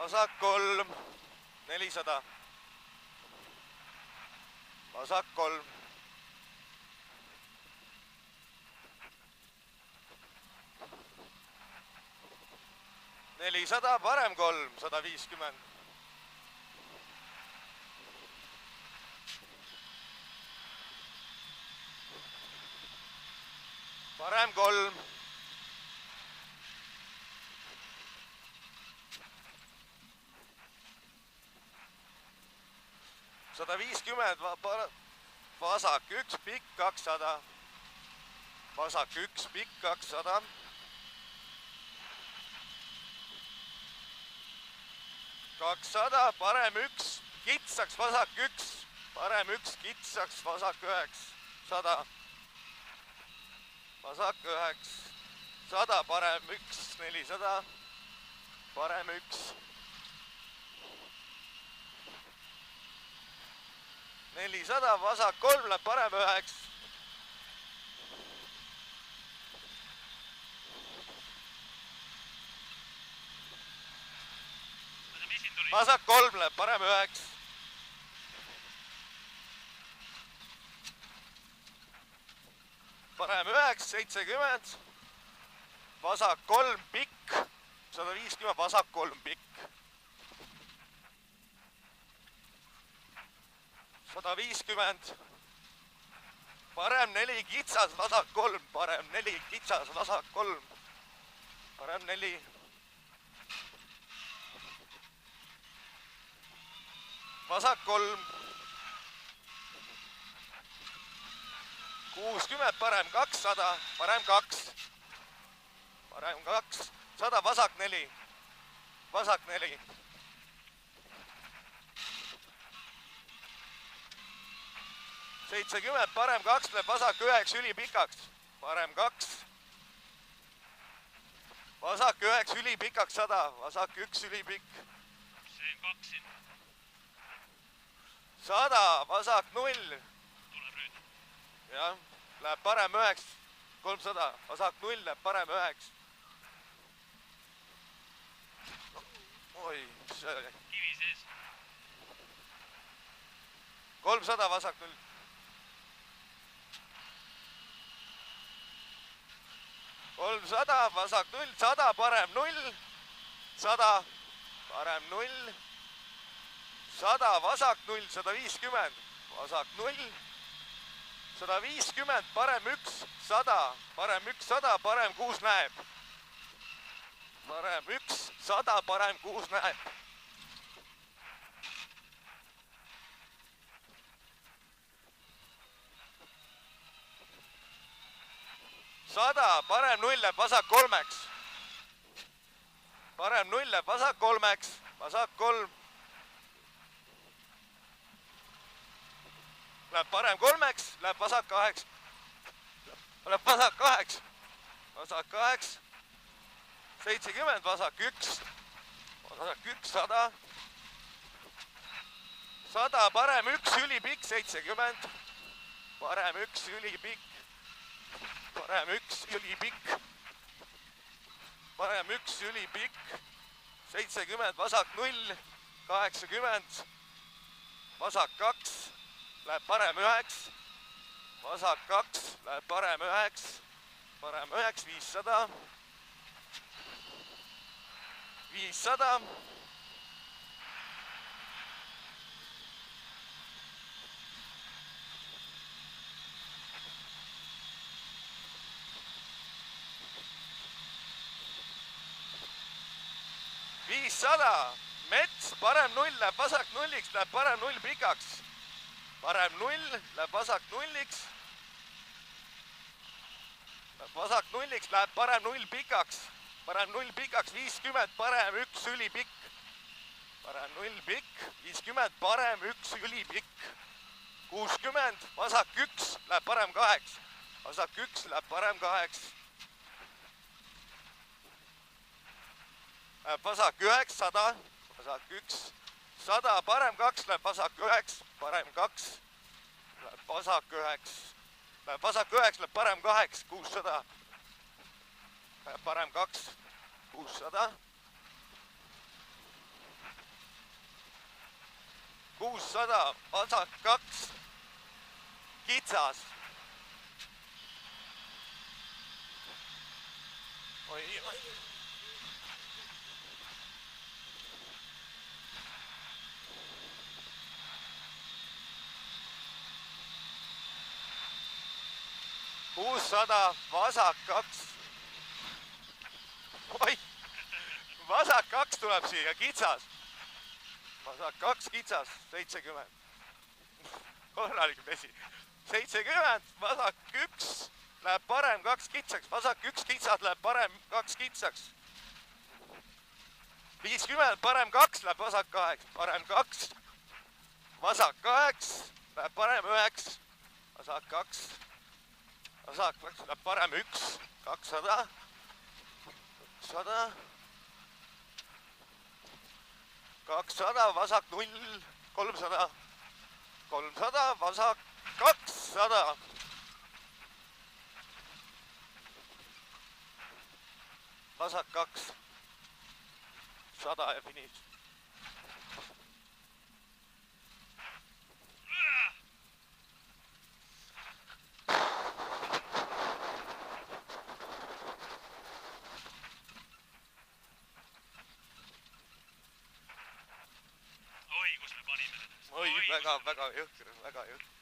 vasak 3, 400. Vasak 3. Nelisada, parem 3, 150. Parem 3. Sada 50, vasak 1, pikk 200. Vasak 1, pikk 200. Parem 1, kitsaks vasak 1, parem 1, kitsaks vasak 9, 100. Vasak 9, 100, parem 1, 400, parem 1. 400, vasak 3 läheb parem 9. Vasak 3 läheb parem 9. Parem 9, 70. Vasak 3, pikk, 150, vasak 3, pikk. 150. Parem 4, kitsas, vasak 3, parem 4, kitsas, vasak 3. Parem 4. Vasak 3. 60, parem 200, parem 2. Parem 2, 100, vasak 4. Vasak 4. 70, parem 2 läheb vasak 9 ülipikaks. Parem 2. Vasak 9 ülipikaks 100, vasak 1 ülipikk. See on 2 siin. 100, vasak 0. Tuleb nüüd. Jah, läheb parem 9, 300, vasak 0 läheb parem 9. Oi, mis see oli? Kivi sees. 300, vasak 0. 300, vasak 0, 100, parem 0. 100, parem 0. 100, vasak 0, 150, vasak 0. 150, parem 1, 100, parem 1, 100, parem 6 näeb. Parem 1, 100, parem 6 näeb. Sada, parem 0 läheb vasak 3-ks. Parem 0 läheb vasak 3-ks, vasak 3. Läheb parem 3-ks, läheb vasak 8. Läheb vasak 8. Vasak 8. 70, vasak 1. Vasak 1, 100. 100, parem 1, ülipikk, 70. Parem 1, ülipikk. Parem 1, ülipikk. Parem 1, ülipikk. 70, vasak 0. 80. Vasak 2. Läheb parem 9. Vasak 2. Läheb parem 9. Parem 9, 500. 500. Mets, parem 0 läheb vasak 0-iks, läheb parem 0 pikaks. Parem 0 läheb vasak 0-iks. Läheb vasak 0-iks, läheb parem 0 pikaks. Parem 0 pikaks, 50, parem 1 ülipikk. Parem 0 pikk, 50, parem 1 ülipikk. 60, vasak 1 läheb parem 8. Vasak 1 läheb parem 8. Vasak 9, 100, vasak 1, 100, parem 2 läheb vasak 9, parem 2, läheb vasak 9, läheb vasak 9, läheb parem 8, 600, läheb parem 2, 600, 600, vasak 2, kitsas. Oi. 600, vasak 2. Oi, vasak 2 tuleb siia, kitsas. Vasak 2, kitsas, 70. Korralik vesi. 70, vasak 1 läheb parem, 2 kitsaks. Vasak 1 kitsas läheb parem, 2 kitsaks. 50, parem 2 läheb vasak 8, parem 2. Vasak 8 läheb parem 9, vasak 2. Vasak 2 läheb parem 1, 200. 100. 200, vasak 0, 300. 300, vasak 200. Vasak 2. 100 ja finiš. Oi, kus me panime need. Oi, väga jõhker, väga jõhker.